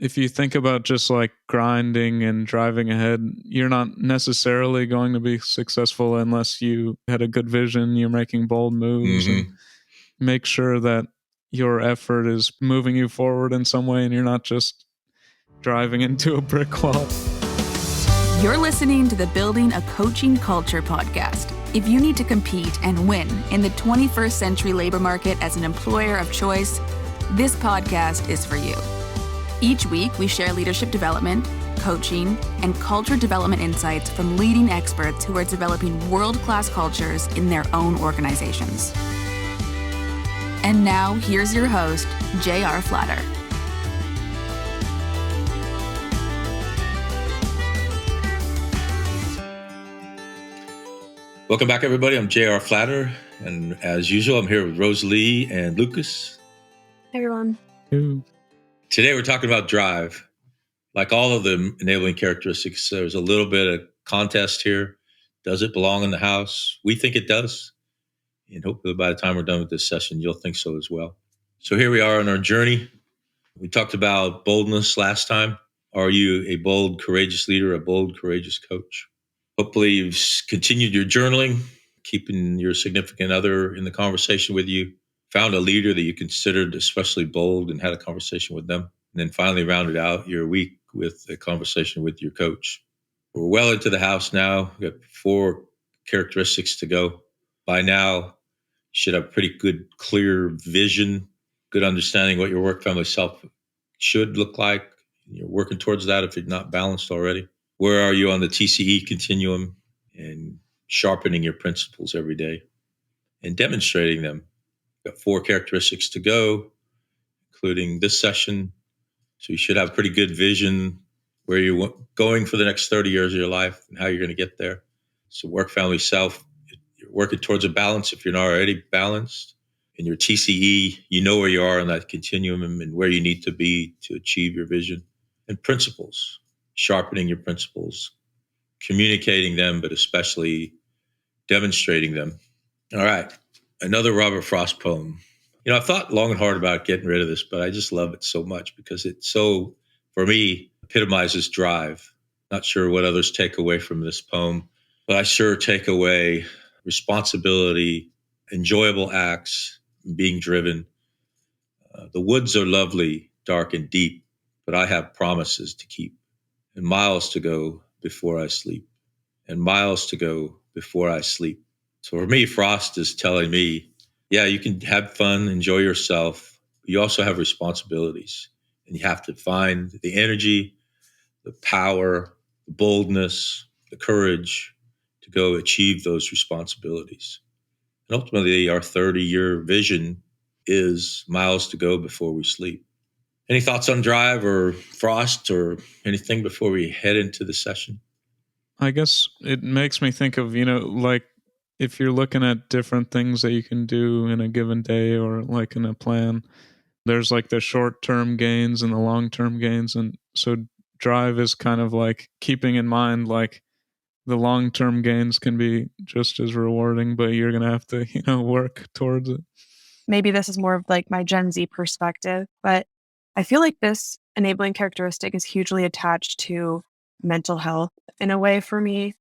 if you think about just like grinding and driving ahead, you're not necessarily going to be successful unless you had a good vision, you're making bold moves, and make sure that your effort is moving you forward in some way and you're not just driving into a brick wall. You're listening to the Building a Coaching Culture podcast. If you need to compete and win in the 21st century labor market as an employer of choice, this podcast is for you. Each week, we share leadership development, coaching, and culture development insights from leading experts who are developing world-class cultures in their own organizations. And now, here's your host, J.R. Flatter. Welcome back, everybody. I'm J.R. Flatter, and as usual, I'm here with Rosalie and Lucas. Hey, everyone. Today, we're talking about drive. Like all of the enabling characteristics, there's a little bit of contest here. Does it belong in the house? We think it does. And hopefully by the time we're done with this session, you'll think so as well. So here we are on our journey. We talked about boldness last time. Are you a bold, courageous leader, a bold, courageous coach? Hopefully you've continued your journaling, keeping your significant other in the conversation with you, found a leader that you considered especially bold and had a conversation with them, and then finally rounded out your week with a conversation with your coach. We're well into the house now. We've got 4 characteristics to go. By now, you should have pretty good, clear vision, good understanding what your work family self should look like. You're working towards that if you're not balanced already. Where are you on the TCE continuum, and sharpening your principles every day and demonstrating them? Got 4 characteristics to go, including this session. So you should have pretty good vision where you're going for the next 30 years of your life and how you're going to get there. So work, family, self, you're working towards a balance if you're not already balanced. In your TCE, you know where you are on that continuum and where you need to be to achieve your vision. And principles, sharpening your principles, communicating them, but especially demonstrating them. All right, another Robert Frost poem. You know, I've thought long and hard about getting rid of this, but I just love it so much because it so, for me, epitomizes drive. Not sure what others take away from this poem, but I sure take away responsibility, enjoyable acts, being driven. The woods are lovely, dark and deep, but I have promises to keep, and miles to go before I sleep, and miles to go before I sleep. So for me, Frost is telling me, yeah, you can have fun, enjoy yourself, but you also have responsibilities, and you have to find the energy, the power, the boldness, the courage to go achieve those responsibilities. And ultimately, our 30-year vision is miles to go before we sleep. Any thoughts on drive or Frost or anything before we head into the session? I guess it makes me think of, like if you're looking at different things that you can do in a given day or like in a plan, there's like the short-term gains and the long-term gains. And so drive is kind of like keeping in mind like the long-term gains can be just as rewarding, but you're going to have to, work towards it. Maybe this is more of like my Gen Z perspective, but I feel like this enabling characteristic is hugely attached to mental health in a way for me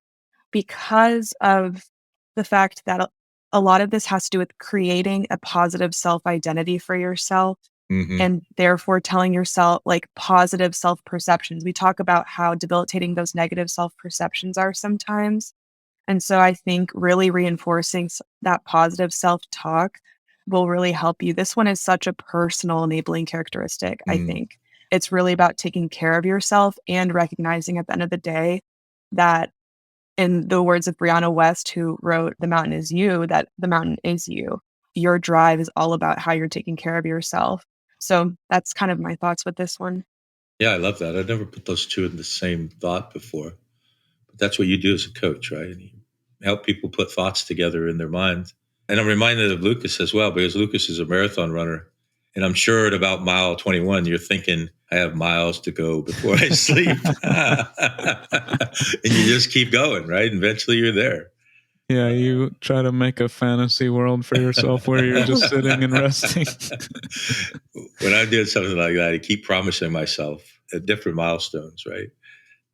because of the fact that a lot of this has to do with creating a positive self-identity for yourself and therefore telling yourself like positive self-perceptions. We talk about how debilitating those negative self-perceptions are sometimes. And so I think really reinforcing that positive self-talk will really help you. This one is such a personal enabling characteristic, I think. It's really about taking care of yourself and recognizing at the end of the day that, in the words of Brianna West, who wrote The Mountain Is You, that the mountain is you. Your drive is all about how you're taking care of yourself. So that's kind of my thoughts with this one. Yeah, I love that. I've never put those two in the same thought before. But that's what you do as a coach, right? And you help people put thoughts together in their mind. And I'm reminded of Lucas as well, because Lucas is a marathon runner. And I'm sure at about mile 21, you're thinking, I have miles to go before I sleep. And you just keep going, right? Eventually you're there. Yeah, you try to make a fantasy world for yourself where you're just sitting and resting. When I'm doing something like that, I keep promising myself, at different milestones, right?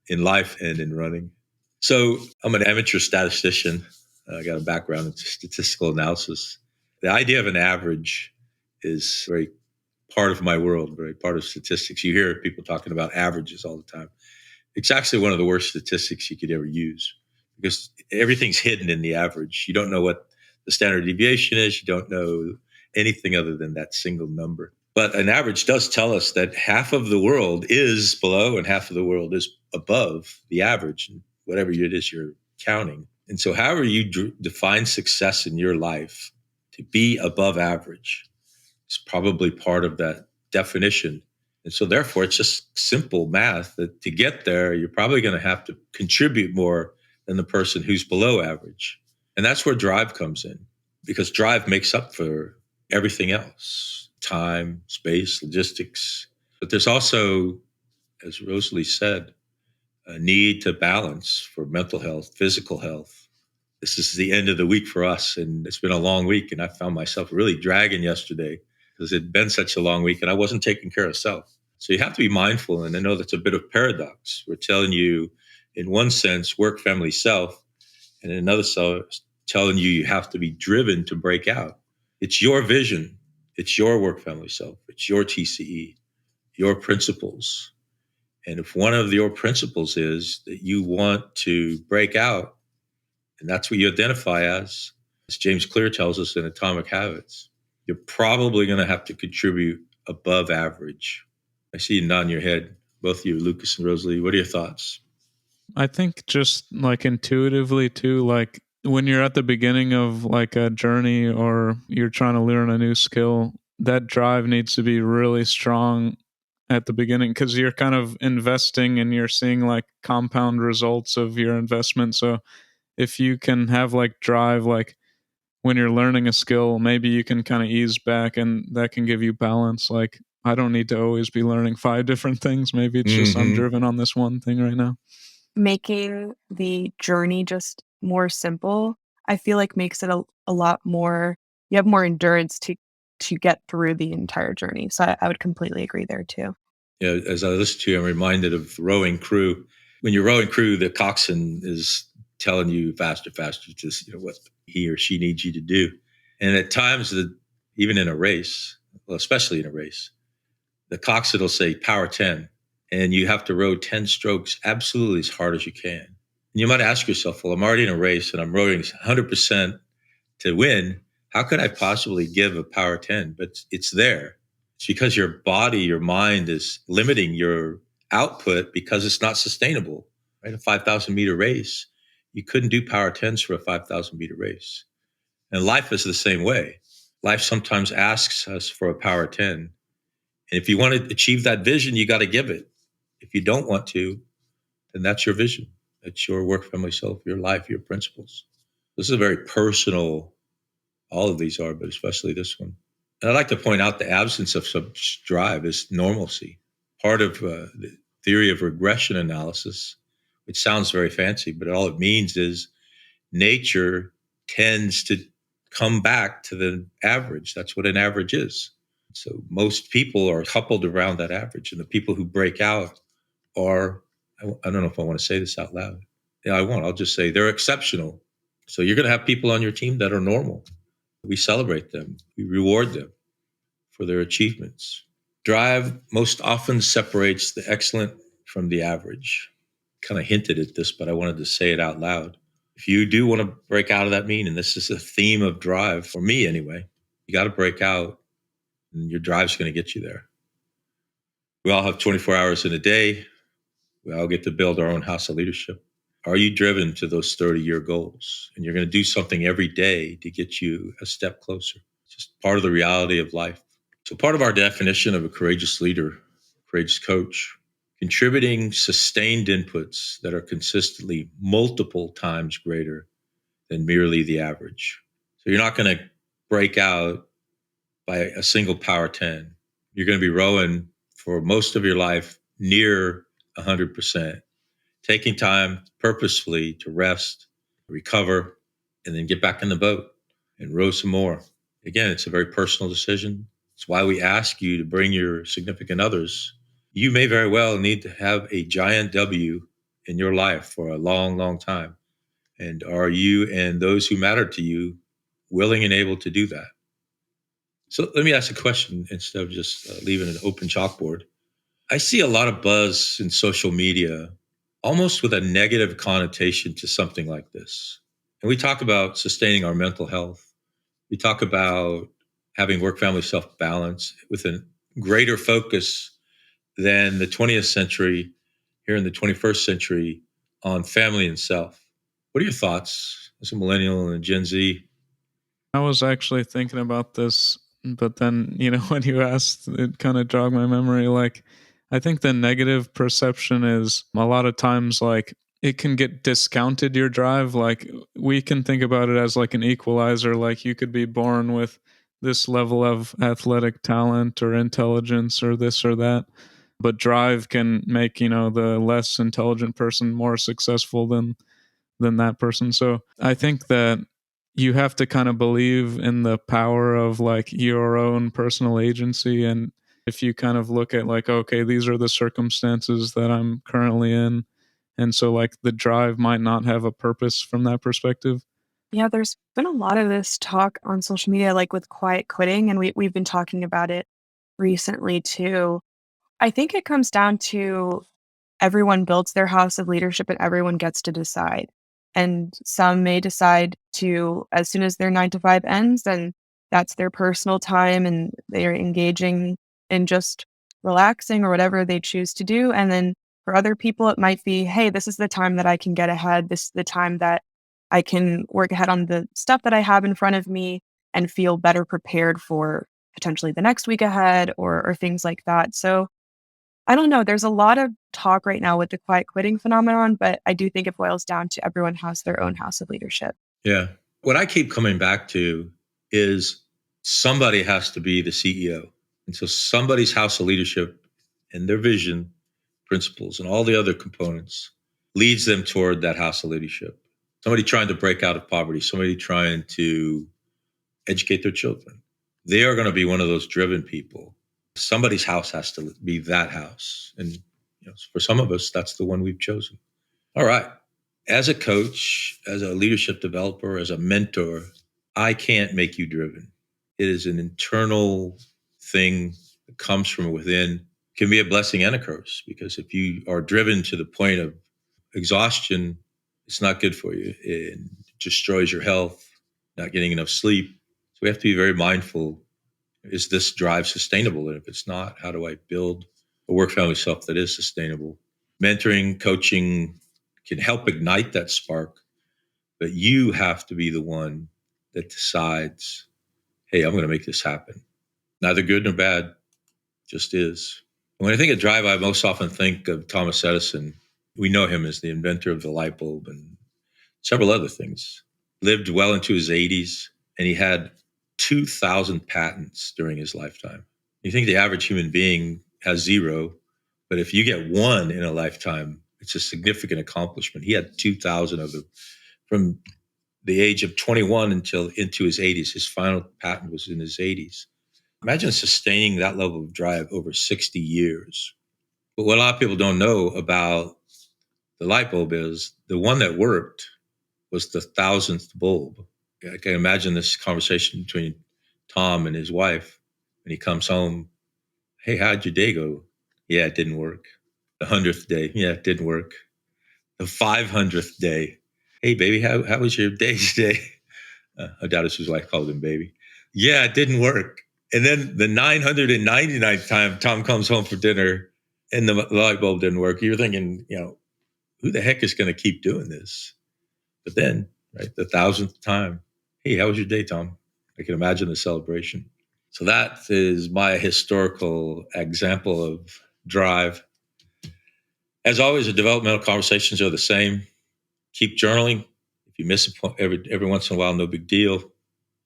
In life and in running. So I'm an amateur statistician. I got a background in statistical analysis. The idea of an average is very part of my world, very part of statistics. You hear people talking about averages all the time. It's actually one of the worst statistics you could ever use because everything's hidden in the average. You don't know what the standard deviation is. You don't know anything other than that single number. But an average does tell us that half of the world is below and half of the world is above the average, whatever it is you're counting. And so however you define success in your life, to be above average is probably part of that definition. And so therefore, it's just simple math that to get there, you're probably going to have to contribute more than the person who's below average. And that's where drive comes in, because drive makes up for everything else. Time, space, logistics. But there's also, as Rosalie said, a need to balance for mental health, physical health. This is the end of the week for us, and it's been a long week, and I found myself really dragging yesterday because it'd been such a long week, and I wasn't taking care of self. So you have to be mindful, and I know that's a bit of paradox. We're telling you, in one sense, work, family, self, and in another sense, telling you have to be driven to break out. It's your vision. It's your work, family, self. It's your TCE, your principles. And if one of your principles is that you want to break out, and that's what you identify as James Clear tells us in Atomic Habits, you're probably going to have to contribute above average. I see you nodding your head, both of you, Lucas and Rosalie. What are your thoughts? I think just like intuitively too, like when you're at the beginning of like a journey or you're trying to learn a new skill, that drive needs to be really strong at the beginning because you're kind of investing and you're seeing like compound results of your investment. So if you can have like drive, like when you're learning a skill, maybe you can kind of ease back and that can give you balance. Like I don't need to always be learning 5 different things. Maybe it's just I'm driven on this one thing right now. Making the journey just more simple, I feel like makes it a lot more, you have more endurance to get through the entire journey. So I would completely agree there too. Yeah, as I listen to you, I'm reminded of rowing crew. When you're rowing crew, the coxswain is telling you faster, just what he or she needs you to do. And at times, even in a race, well, especially in a race, the coxswain will say power 10. And you have to row 10 strokes absolutely as hard as you can. And you might ask yourself, well, I'm already in a race and I'm rowing 100% to win. How could I possibly give a power 10? But it's there. It's because your body, your mind is limiting your output because it's not sustainable, right? A 5,000 meter race, you couldn't do power 10s for a 5,000 meter race. And life is the same way. Life sometimes asks us for a power 10. And if you want to achieve that vision, you got to give it. If you don't want to, then that's your vision. That's your work, family, self, your life, your principles. This is a very personal, all of these are, but especially this one. And I'd like to point out the absence of such drive is normalcy. Part of the theory of regression analysis, which sounds very fancy, but all it means is nature tends to come back to the average. That's what an average is. So most people are coupled around that average, and the people who break out are, I don't know if I want to say this out loud. Yeah, I won't. I'll just say they're exceptional. So you're going to have people on your team that are normal. We celebrate them. We reward them for their achievements. Drive most often separates the excellent from the average. Kind of hinted at this, but I wanted to say it out loud. If you do want to break out of that mean, and this is a theme of drive, for me anyway, you got to break out, and your drive's going to get you there. We all have 24 hours in a day. We all get to build our own house of leadership. Are you driven to those 30-year goals? And you're going to do something every day to get you a step closer. It's just part of the reality of life. So part of our definition of a courageous leader, courageous coach, contributing sustained inputs that are consistently multiple times greater than merely the average. So you're not going to break out by a single power 10. You're going to be rowing for most of your life near 100%, taking time purposefully to rest, recover, and then get back in the boat and row some more. Again, it's a very personal decision. It's why we ask you to bring your significant others. you may very well need to have a giant W in your life for a long, long time. And are you and those who matter to you willing and able to do that? So let me ask a question instead of just leaving an open chalkboard. I see a lot of buzz in social media, almost with a negative connotation to something like this. And we talk about sustaining our mental health. We talk about having work family self balance with a greater focus than the 20th century, here in the 21st century, on family and self. What are your thoughts as a millennial and a Gen Z? I was actually thinking about this, but then, when you asked, it kind of jogged my memory. Like, I think the negative perception is a lot of times like it can get discounted your drive. Like, we can think about it as like an equalizer. Like, you could be born with this level of athletic talent or intelligence or this or that. But drive can make, the less intelligent person more successful than that person. So I think that you have to kind of believe in the power of like your own personal agency. And if you kind of look at like, okay, these are the circumstances that I'm currently in. And so like the drive might not have a purpose from that perspective. Yeah, there's been a lot of this talk on social media, like with quiet quitting, and we've been talking about it recently too. I think it comes down to everyone builds their house of leadership and everyone gets to decide. And some may decide to, as soon as their 9 to 5 ends, then that's their personal time and they're engaging in just relaxing or whatever they choose to do. And then for other people, it might be, hey, this is the time that I can get ahead. This is the time that I can work ahead on the stuff that I have in front of me and feel better prepared for potentially the next week ahead or things like that. So I don't know. There's a lot of talk right now with the quiet quitting phenomenon, but I do think it boils down to everyone has their own house of leadership. Yeah. What I keep coming back to is somebody has to be the CEO. And so somebody's house of leadership and their vision, principles, and all the other components leads them toward that house of leadership. Somebody trying to break out of poverty, somebody trying to educate their children. They are going to be one of those driven people. Somebody's house has to be that house. And for some of us, that's the one we've chosen. All right. As a coach, as a leadership developer, as a mentor, I can't make you driven. It is an internal thing that comes from within. It can be a blessing and a curse, because if you are driven to the point of exhaustion, it's not good for you. It destroys your health, not getting enough sleep. So we have to be very mindful. Is this drive sustainable? And if it's not, how do I build a work family self that is sustainable? Mentoring, coaching can help ignite that spark, but you have to be the one that decides, hey, I'm going to make this happen. Neither good nor bad, just is. When I think of drive, I most often think of Thomas Edison. We know him as the inventor of the light bulb and several other things. Lived well into his 80s, and he had 2,000 patents during his lifetime. You think the average human being has 0, but if you get 1 in a lifetime, it's a significant accomplishment. He had 2,000 of them from the age of 21 until into his 80s. His final patent was in his 80s. Imagine sustaining that level of drive over 60 years. But what a lot of people don't know about the light bulb is the one that worked was the 1,000th bulb. I can imagine this conversation between Tom and his wife when he comes home. Hey, how'd your day go? Yeah, it didn't work. The 100th day. Yeah, it didn't work. The 500th day. Hey, baby, how was your day today? I doubt his wife called him baby. Yeah, it didn't work. And then the 999th time Tom comes home for dinner and the light bulb didn't work. You're thinking, who the heck is going to keep doing this? But then, right, the 1,000th time, hey, how was your day, Tom? I can imagine the celebration. So that is my historical example of drive. As always, the developmental conversations are the same. Keep journaling. If you miss a point every once in a while, no big deal.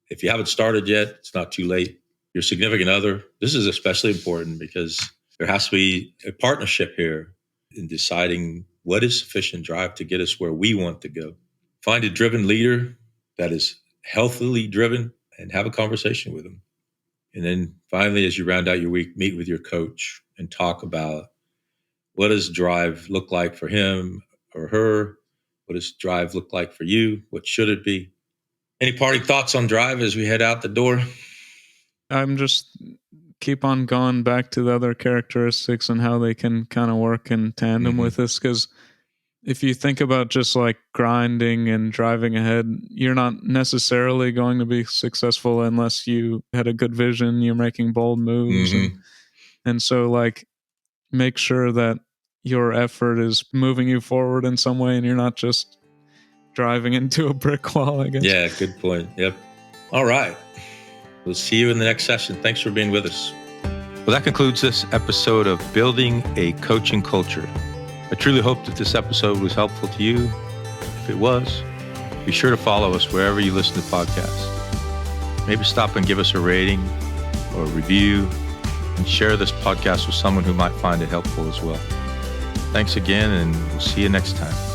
If you haven't started yet, it's not too late. Your significant other, this is especially important because there has to be a partnership here in deciding what is sufficient drive to get us where we want to go. Find a driven leader that is healthily driven and have a conversation with them. And then finally, as you round out your week, meet with your coach and talk about What does drive look like for him or her? What does drive look like for you? What should it be? Any parting thoughts on drive as we head out the door? I'm just keep on going back to the other characteristics and how they can kind of work in tandem with this. Because if you think about just like grinding and driving ahead, you're not necessarily going to be successful unless you had a good vision, you're making bold moves. And so like make sure that your effort is moving you forward in some way and you're not just driving into a brick wall, I guess. Yeah, good point. Yep. All right. We'll see you in the next session. Thanks for being with us. Well, that concludes this episode of Building a Coaching Culture. I truly hope that this episode was helpful to you. If it was, be sure to follow us wherever you listen to podcasts. Maybe stop and give us a rating or a review and share this podcast with someone who might find it helpful as well. Thanks again, and we'll see you next time.